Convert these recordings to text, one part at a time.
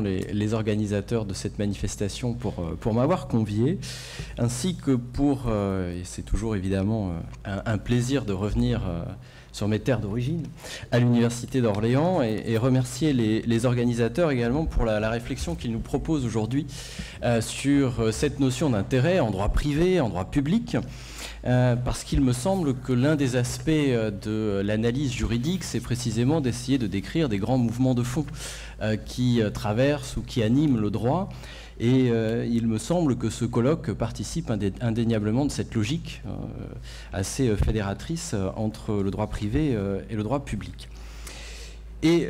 les organisateurs de cette manifestation pour m'avoir convié, ainsi que pour, et c'est toujours évidemment un plaisir de revenir sur mes terres d'origine, à l'Université d'Orléans, et remercier les organisateurs également pour la réflexion qu'ils nous proposent aujourd'hui sur cette notion d'intérêt en droit privé, en droit public, parce qu'il me semble que l'un des aspects de l'analyse juridique, c'est précisément d'essayer de décrire des grands mouvements de fond qui traversent ou qui animent le droit. Et il me semble que ce colloque participe indéniablement de cette logique assez fédératrice entre le droit privé et le droit public. Et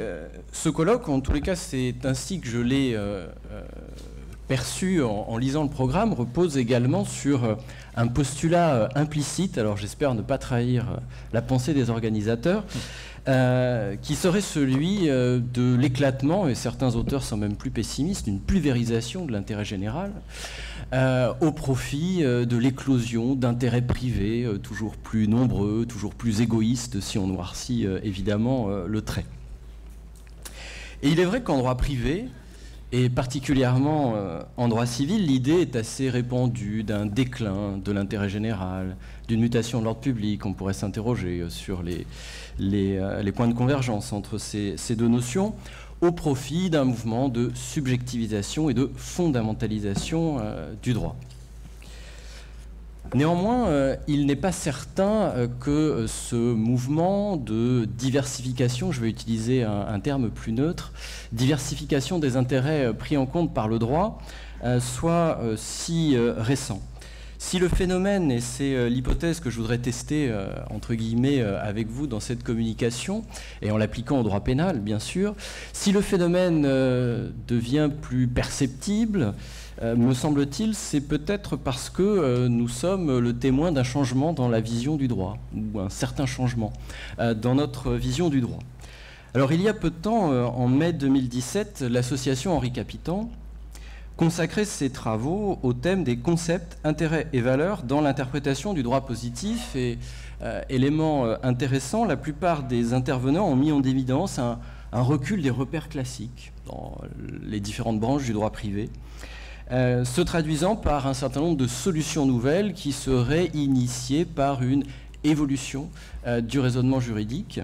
ce colloque, en tous les cas, c'est ainsi que je l'ai perçu en lisant le programme, repose également sur un postulat implicite, alors j'espère ne pas trahir la pensée des organisateurs, qui serait celui de l'éclatement, et certains auteurs sont même plus pessimistes, d'une pulvérisation de l'intérêt général au profit de l'éclosion d'intérêts privés toujours plus nombreux, toujours plus égoïstes, si on noircit évidemment le trait. Et il est vrai qu'en droit privé, et particulièrement en droit civil, l'idée est assez répandue d'un déclin de l'intérêt général, d'une mutation de l'ordre public. On pourrait s'interroger sur les points de convergence entre ces deux notions, au profit d'un mouvement de subjectivisation et de fondamentalisation du droit. Néanmoins, il n'est pas certain que ce mouvement de diversification, je vais utiliser un terme plus neutre, diversification des intérêts pris en compte par le droit, soit si récent. Si le phénomène, et c'est l'hypothèse que je voudrais tester entre guillemets avec vous dans cette communication, et en l'appliquant au droit pénal bien sûr, si le phénomène devient plus perceptible, me semble-t-il, c'est peut-être parce que nous sommes le témoin d'un changement dans la vision du droit, ou un certain changement dans notre vision du droit. Alors il y a peu de temps, en mai 2017, l'association Henri Capitan consacrait ses travaux au thème des concepts, intérêts et valeurs dans l'interprétation du droit positif. Et élément intéressant, la plupart des intervenants ont mis en évidence un recul des repères classiques dans les différentes branches du droit privé, se traduisant par un certain nombre de solutions nouvelles qui seraient initiées par une évolution du raisonnement juridique.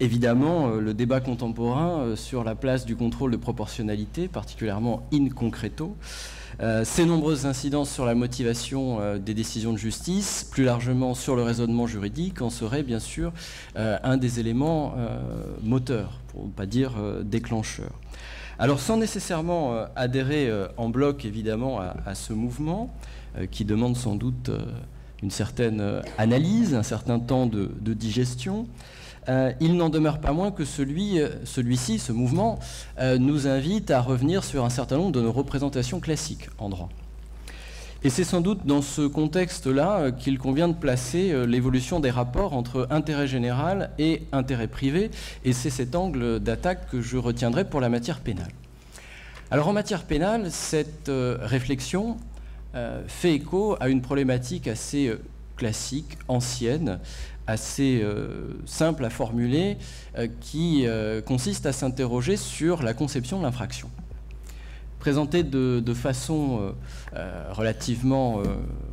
Évidemment, le débat contemporain sur la place du contrôle de proportionnalité, particulièrement in concreto, ces nombreuses incidences sur la motivation des décisions de justice, plus largement sur le raisonnement juridique, en serait bien sûr un des éléments moteurs, pour ne pas dire déclencheurs. Alors sans nécessairement adhérer en bloc évidemment à ce mouvement, qui demande sans doute une certaine analyse, un certain temps de digestion, il n'en demeure pas moins que celui-ci, ce mouvement, nous invite à revenir sur un certain nombre de nos représentations classiques en droit. Et c'est sans doute dans ce contexte-là qu'il convient de placer l'évolution des rapports entre intérêt général et intérêt privé, et c'est cet angle d'attaque que je retiendrai pour la matière pénale. Alors en matière pénale, cette réflexion fait écho à une problématique assez classique, ancienne, assez simple à formuler, qui consiste à s'interroger sur la conception de l'infraction. Présentée de façon relativement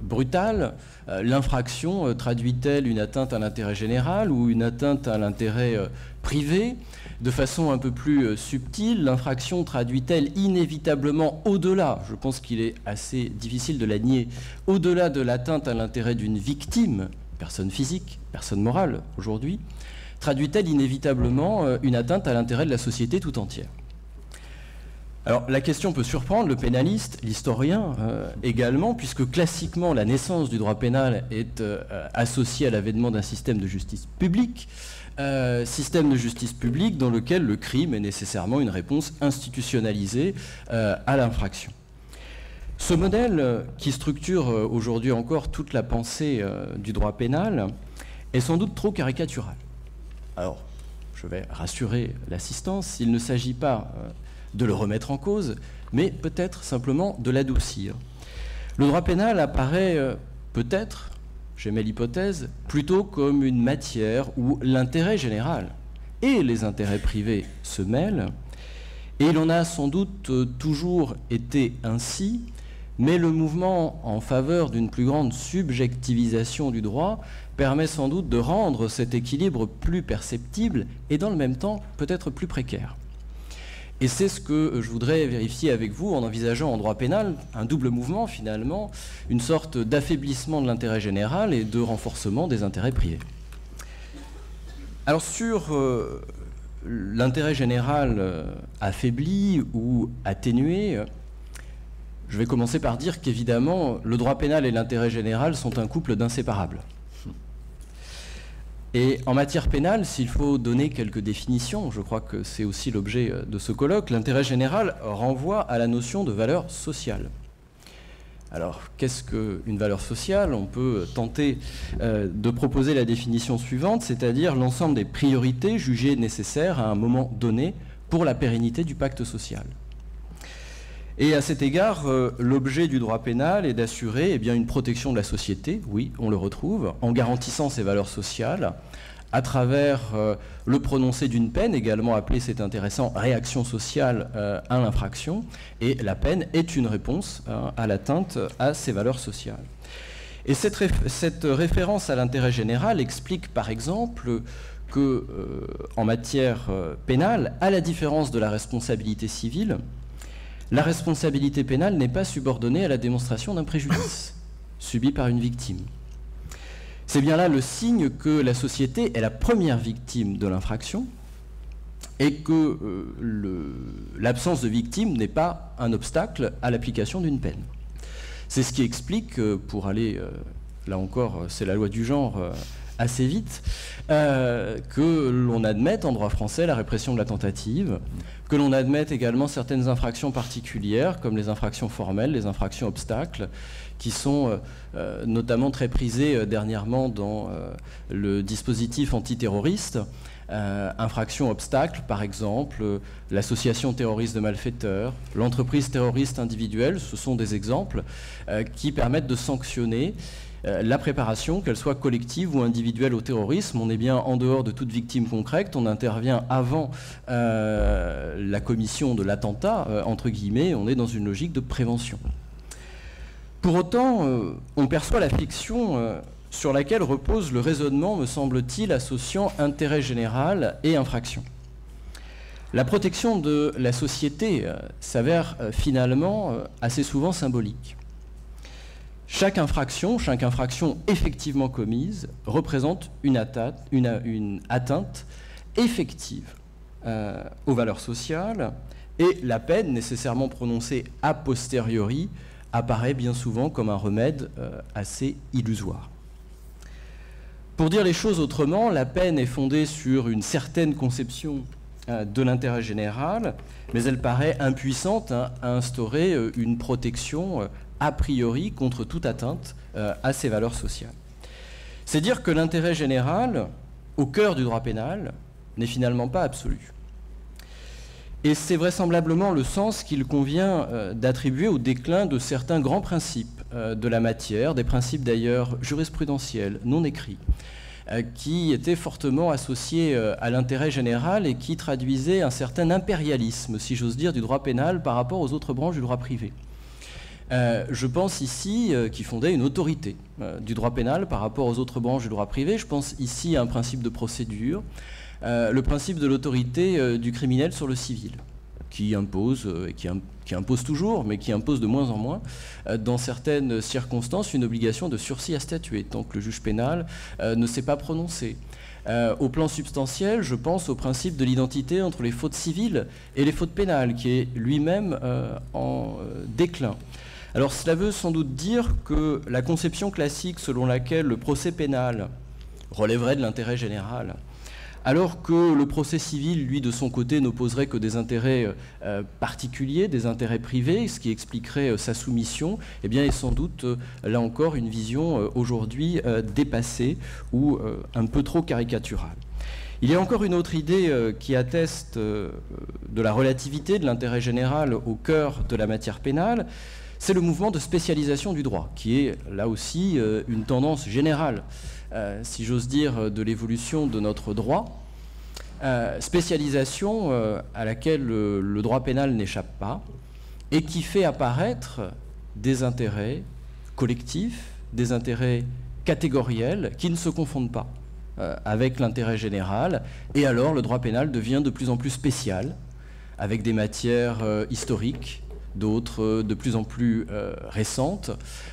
brutale, l'infraction traduit-elle une atteinte à l'intérêt général ou une atteinte à l'intérêt privé? De façon un peu plus subtile, l'infraction traduit-elle inévitablement au-delà, je pense qu'il est assez difficile de la nier, au-delà de l'atteinte à l'intérêt d'une victime, personne physique, personne morale aujourd'hui, traduit-elle inévitablement une atteinte à l'intérêt de la société tout entière? Alors la question peut surprendre le pénaliste, l'historien également, puisque classiquement la naissance du droit pénal est associée à l'avènement d'un système de justice publique, dans lequel le crime est nécessairement une réponse institutionnalisée à l'infraction. Ce modèle, qui structure aujourd'hui encore toute la pensée du droit pénal, est sans doute trop caricatural. Alors, je vais rassurer l'assistance, il ne s'agit pas de le remettre en cause, mais peut-être simplement de l'adoucir. Le droit pénal apparaît peut-être, j'émets l'hypothèse, plutôt comme une matière où l'intérêt général et les intérêts privés se mêlent, Et il en a sans doute toujours été ainsi, mais le mouvement en faveur d'une plus grande subjectivisation du droit permet sans doute de rendre cet équilibre plus perceptible et dans le même temps peut-être plus précaire. Et c'est ce que je voudrais vérifier avec vous en envisageant en droit pénal un double mouvement finalement, une sorte d'affaiblissement de l'intérêt général et de renforcement des intérêts privés. Alors sur l'intérêt général affaibli ou atténué, je vais commencer par dire qu'évidemment, le droit pénal et l'intérêt général sont un couple d'inséparables. Et en matière pénale, s'il faut donner quelques définitions, je crois que c'est aussi l'objet de ce colloque, l'intérêt général renvoie à la notion de valeur sociale. Alors, qu'est-ce qu'une valeur sociale? On peut tenter de proposer la définition suivante, c'est-à-dire l'ensemble des priorités jugées nécessaires à un moment donné pour la pérennité du pacte social. Et à cet égard, l'objet du droit pénal est d'assurer une protection de la société, oui, on le retrouve, en garantissant ces valeurs sociales, à travers le prononcé d'une peine, également appelée, c'est intéressant, réaction sociale à l'infraction, et la peine est une réponse à l'atteinte à ces valeurs sociales. Et cette référence à l'intérêt général explique par exemple que, en matière pénale, à la différence de la responsabilité civile, la responsabilité pénale n'est pas subordonnée à la démonstration d'un préjudice subi par une victime. C'est bien là le signe que la société est la première victime de l'infraction et que l'absence de victime n'est pas un obstacle à l'application d'une peine. C'est ce qui explique, pour aller, là encore, c'est la loi du genre, assez vite, que l'on admette en droit français la répression de la tentative, que l'on admette également certaines infractions particulières, comme les infractions formelles, les infractions obstacles, qui sont notamment très prisées dernièrement dans le dispositif antiterroriste. Infractions obstacles, par exemple, l'association terroriste de malfaiteurs, l'entreprise terroriste individuelle, ce sont des exemples qui permettent de sanctionner la préparation, qu'elle soit collective ou individuelle au terrorisme. On est bien en dehors de toute victime concrète, on intervient avant la commission de l'attentat, entre guillemets, on est dans une logique de prévention. Pour autant, on perçoit la fiction sur laquelle repose le raisonnement, me semble-t-il, associant intérêt général et infraction. La protection de la société s'avère finalement assez souvent symbolique. Chaque infraction effectivement commise représente une atteinte effective aux valeurs sociales et la peine nécessairement prononcée a posteriori apparaît bien souvent comme un remède assez illusoire. Pour dire les choses autrement, la peine est fondée sur une certaine conception de l'intérêt général, mais elle paraît impuissante à instaurer une protection a priori contre toute atteinte à ces valeurs sociales. C'est dire que l'intérêt général, au cœur du droit pénal, n'est finalement pas absolu. Et c'est vraisemblablement le sens qu'il convient d'attribuer au déclin de certains grands principes de la matière, des principes d'ailleurs jurisprudentiels, non écrits, qui étaient fortement associés à l'intérêt général et qui traduisaient un certain impérialisme, si j'ose dire, du droit pénal par rapport aux autres branches du droit privé. Je pense ici qui fondait une autorité du droit pénal par rapport aux autres branches du droit privé. Je pense ici à un principe de procédure, le principe de l'autorité du criminel sur le civil, qui impose, qui impose toujours, mais qui impose de moins en moins, dans certaines circonstances, une obligation de sursis à statuer, tant que le juge pénal ne s'est pas prononcé. Au plan substantiel, je pense au principe de l'identité entre les fautes civiles et les fautes pénales, qui est lui-même en déclin. Alors cela veut sans doute dire que la conception classique selon laquelle le procès pénal relèverait de l'intérêt général, alors que le procès civil, lui, de son côté, n'opposerait que des intérêts particuliers, des intérêts privés, ce qui expliquerait sa soumission, eh bien, est sans doute, là encore, une vision aujourd'hui dépassée ou un peu trop caricaturale. Il y a encore une autre idée qui atteste de la relativité de l'intérêt général au cœur de la matière pénale, c'est le mouvement de spécialisation du droit, qui est là aussi une tendance générale, si j'ose dire, de l'évolution de notre droit. Spécialisation à laquelle le droit pénal n'échappe pas et qui fait apparaître des intérêts collectifs, des intérêts catégoriels qui ne se confondent pas avec l'intérêt général. Et alors le droit pénal devient de plus en plus spécial, avec des matières historiques, d'autres de plus en plus récentes.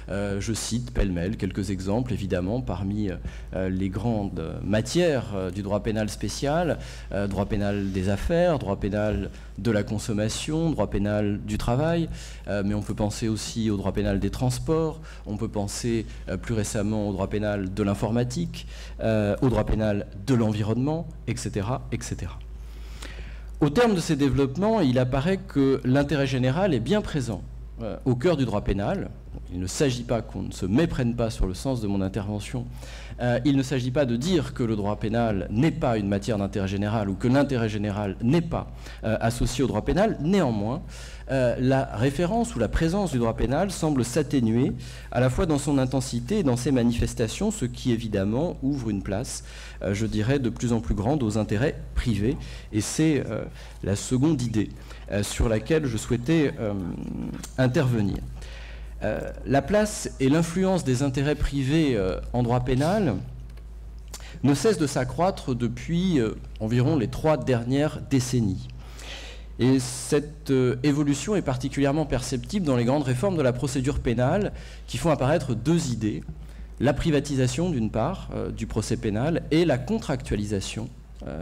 Je cite pêle-mêle quelques exemples, évidemment, parmi les grandes matières du droit pénal spécial: droit pénal des affaires, droit pénal de la consommation, droit pénal du travail, mais on peut penser aussi au droit pénal des transports, on peut penser plus récemment au droit pénal de l'informatique, au droit pénal de l'environnement, etc., etc. Au terme de ces développements, il apparaît que l'intérêt général est bien présent au cœur du droit pénal. Il ne s'agit pas qu'on ne se méprenne pas sur le sens de mon intervention. Il ne s'agit pas de dire que le droit pénal n'est pas une matière d'intérêt général ou que l'intérêt général n'est pas associé au droit pénal. Néanmoins, la référence ou la présence du droit pénal semble s'atténuer à la fois dans son intensité et dans ses manifestations, ce qui évidemment ouvre une place, je dirais, de plus en plus grande aux intérêts privés. Et c'est la seconde idée sur laquelle je souhaitais intervenir. La place et l'influence des intérêts privés en droit pénal ne cessent de s'accroître depuis environ les 3 dernières décennies. Et cette évolution est particulièrement perceptible dans les grandes réformes de la procédure pénale qui font apparaître 2 idées: la privatisation d'une part du procès pénal et la contractualisation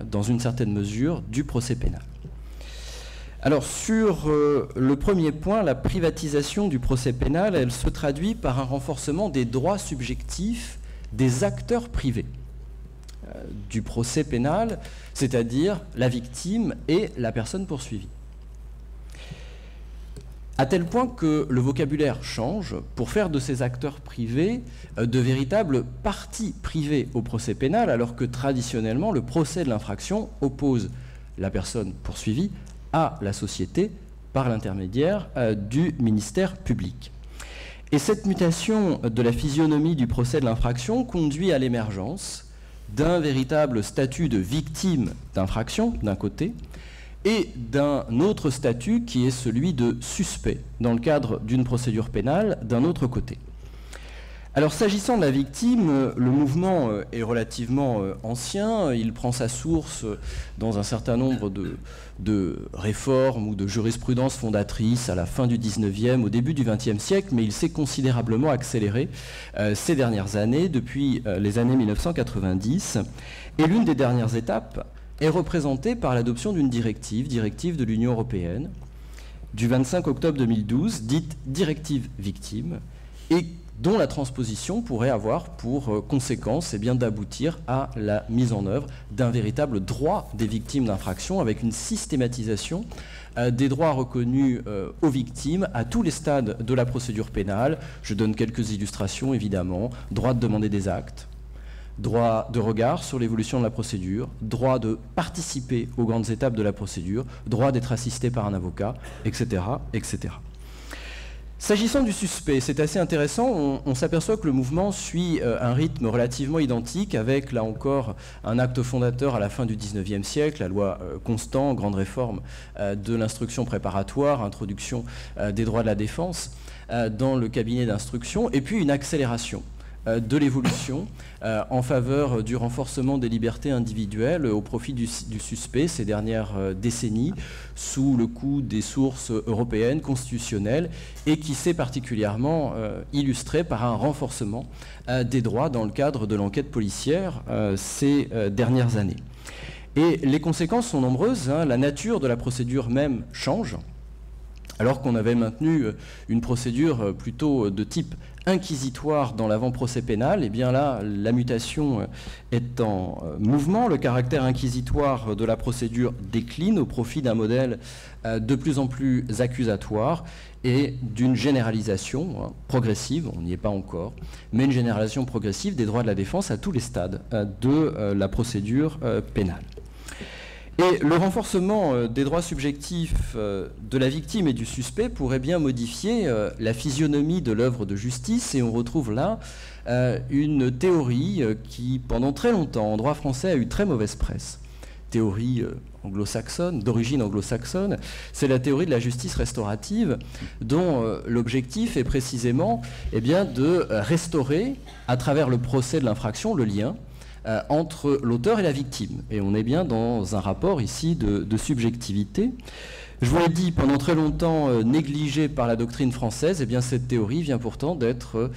dans une certaine mesure du procès pénal. Alors sur le premier point, la privatisation du procès pénal, elle se traduit par un renforcement des droits subjectifs des acteurs privés du procès pénal, c'est-à-dire la victime et la personne poursuivie. À tel point que le vocabulaire change pour faire de ces acteurs privés de véritables parties privées au procès pénal, alors que traditionnellement le procès de l'infraction oppose la personne poursuivie à la société par l'intermédiaire du ministère public. Et cette mutation de la physionomie du procès de l'infraction conduit à l'émergence d'un véritable statut de victime d'infraction d'un côté et d'un autre statut qui est celui de suspect dans le cadre d'une procédure pénale d'un autre côté. Alors s'agissant de la victime, le mouvement est relativement ancien, il prend sa source dans un certain nombre de réformes ou de jurisprudences fondatrices à la fin du XIXe, au début du XXe siècle, mais il s'est considérablement accéléré ces dernières années, depuis les années 1990. Et l'une des dernières étapes est représentée par l'adoption d'une directive de l'Union européenne, du 25 octobre 2012, dite directive victime, et dont la transposition pourrait avoir pour conséquence d'aboutir à la mise en œuvre d'un véritable droit des victimes d'infraction, avec une systématisation des droits reconnus aux victimes à tous les stades de la procédure pénale. Je donne quelques illustrations, évidemment: droit de demander des actes, droit de regard sur l'évolution de la procédure, droit de participer aux grandes étapes de la procédure, droit d'être assisté par un avocat, etc., etc. S'agissant du suspect, c'est assez intéressant, on s'aperçoit que le mouvement suit un rythme relativement identique, avec là encore un acte fondateur à la fin du XIXe siècle, la loi Constant, grande réforme de l'instruction préparatoire, introduction des droits de la défense dans le cabinet d'instruction, et puis une accélération de l'évolution en faveur du renforcement des libertés individuelles au profit du suspect ces dernières décennies, sous le coup des sources européennes, constitutionnelles, et qui s'est particulièrement illustré par un renforcement des droits dans le cadre de l'enquête policière ces dernières années. Et les conséquences sont nombreuses, hein. La nature de la procédure même change. Alors qu'on avait maintenu une procédure plutôt de type inquisitoire dans l'avant-procès pénal, et bien là, la mutation est en mouvement. Le caractère inquisitoire de la procédure décline au profit d'un modèle de plus en plus accusatoire et d'une généralisation progressive, on n'y est pas encore, mais une généralisation progressive des droits de la défense à tous les stades de la procédure pénale. Et le renforcement des droits subjectifs de la victime et du suspect pourrait bien modifier la physionomie de l'œuvre de justice, et on retrouve là une théorie qui, pendant très longtemps, en droit français, a eu très mauvaise presse, théorie anglo-saxonne, d'origine anglo-saxonne, c'est la théorie de la justice restaurative, dont l'objectif est précisément de restaurer, à travers le procès de l'infraction, le lien entre l'auteur et la victime. Et on est bien dans un rapport ici de subjectivité. Je vous l'ai dit, pendant très longtemps négligée par la doctrine française, cette théorie vient pourtant d'être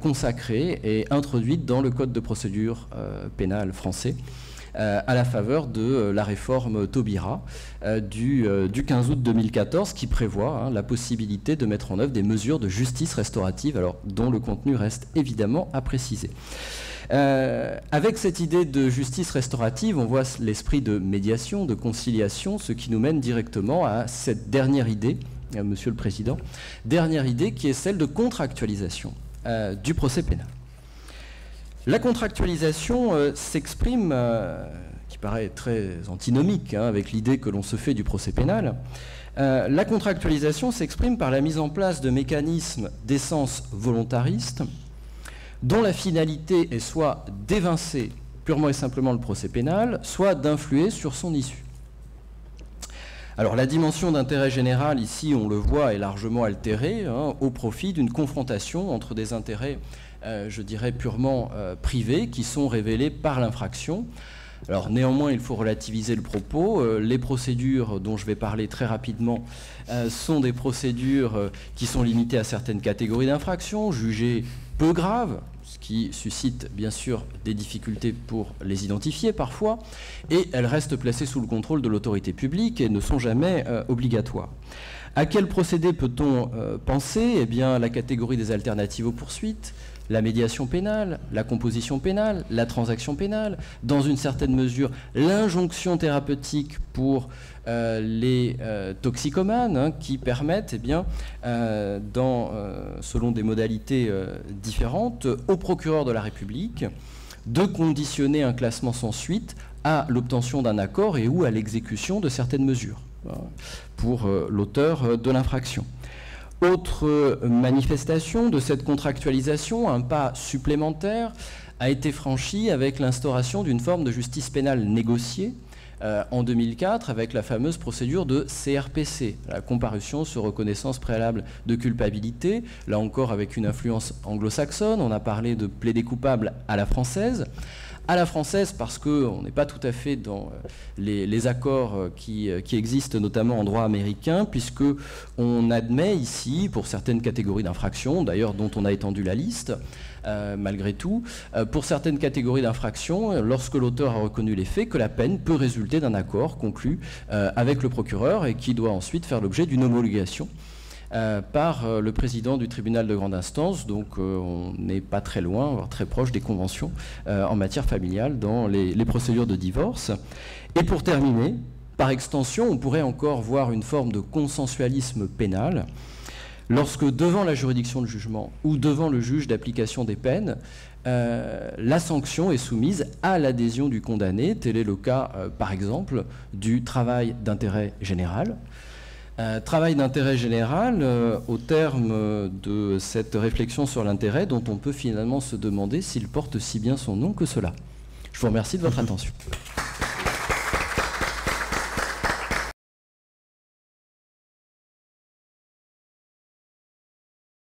consacrée et introduite dans le Code de procédure pénale français, à la faveur de la réforme Taubira du 15 août 2014, qui prévoit la possibilité de mettre en œuvre des mesures de justice restaurative, alors, dont le contenu reste évidemment à préciser. Avec cette idée de justice restaurative, on voit l'esprit de médiation, de conciliation, ce qui nous mène directement à cette dernière idée, Monsieur le Président, dernière idée qui est celle de contractualisation du procès pénal. La contractualisation s'exprime, qui paraît très antinomique avec l'idée que l'on se fait du procès pénal, la contractualisation s'exprime par la mise en place de mécanismes d'essence volontariste dont la finalité est soit d'évincer purement et simplement le procès pénal, soit d'influer sur son issue. Alors la dimension d'intérêt général, ici, on le voit, est largement altérée au profit d'une confrontation entre des intérêts, je dirais, purement privés, qui sont révélés par l'infraction. Alors néanmoins, il faut relativiser le propos. Les procédures dont je vais parler très rapidement sont des procédures qui sont limitées à certaines catégories d'infractions, jugées peu graves, ce qui suscite bien sûr des difficultés pour les identifier parfois, et elles restent placées sous le contrôle de l'autorité publique et ne sont jamais obligatoires. À quel procédé peut-on penser ? Eh bien, la catégorie des alternatives aux poursuites, la médiation pénale, la composition pénale, la transaction pénale, dans une certaine mesure l'injonction thérapeutique pour les toxicomanes, qui permettent, selon des modalités différentes, au procureur de la République de conditionner un classement sans suite à l'obtention d'un accord et ou à l'exécution de certaines mesures pour l'auteur de l'infraction. Autre manifestation de cette contractualisation, un pas supplémentaire a été franchi avec l'instauration d'une forme de justice pénale négociée en 2004 avec la fameuse procédure de CRPC, la comparution sur reconnaissance préalable de culpabilité, là encore avec une influence anglo-saxonne. On a parlé de plaider coupable à la française. À la française parce qu'on n'est pas tout à fait dans les accords qui existent notamment en droit américain, puisqu'on admet ici, pour certaines catégories d'infractions, d'ailleurs dont on a étendu la liste, malgré tout, pour certaines catégories d'infractions, lorsque l'auteur a reconnu les faits, que la peine peut résulter d'un accord conclu avec le procureur et qui doit ensuite faire l'objet d'une homologation par le président du tribunal de grande instance. Donc on n'est pas très loin, voire très proche des conventions en matière familiale dans les procédures de divorce. Et pour terminer, par extension, on pourrait encore voir une forme de consensualisme pénal lorsque devant la juridiction de jugement ou devant le juge d'application des peines, la sanction est soumise à l'adhésion du condamné. Tel est le cas, par exemple, du travail d'intérêt général. Travail d'intérêt général, au terme de cette réflexion sur l'intérêt, dont on peut finalement se demander s'il porte si bien son nom que cela. Je vous remercie de votre attention.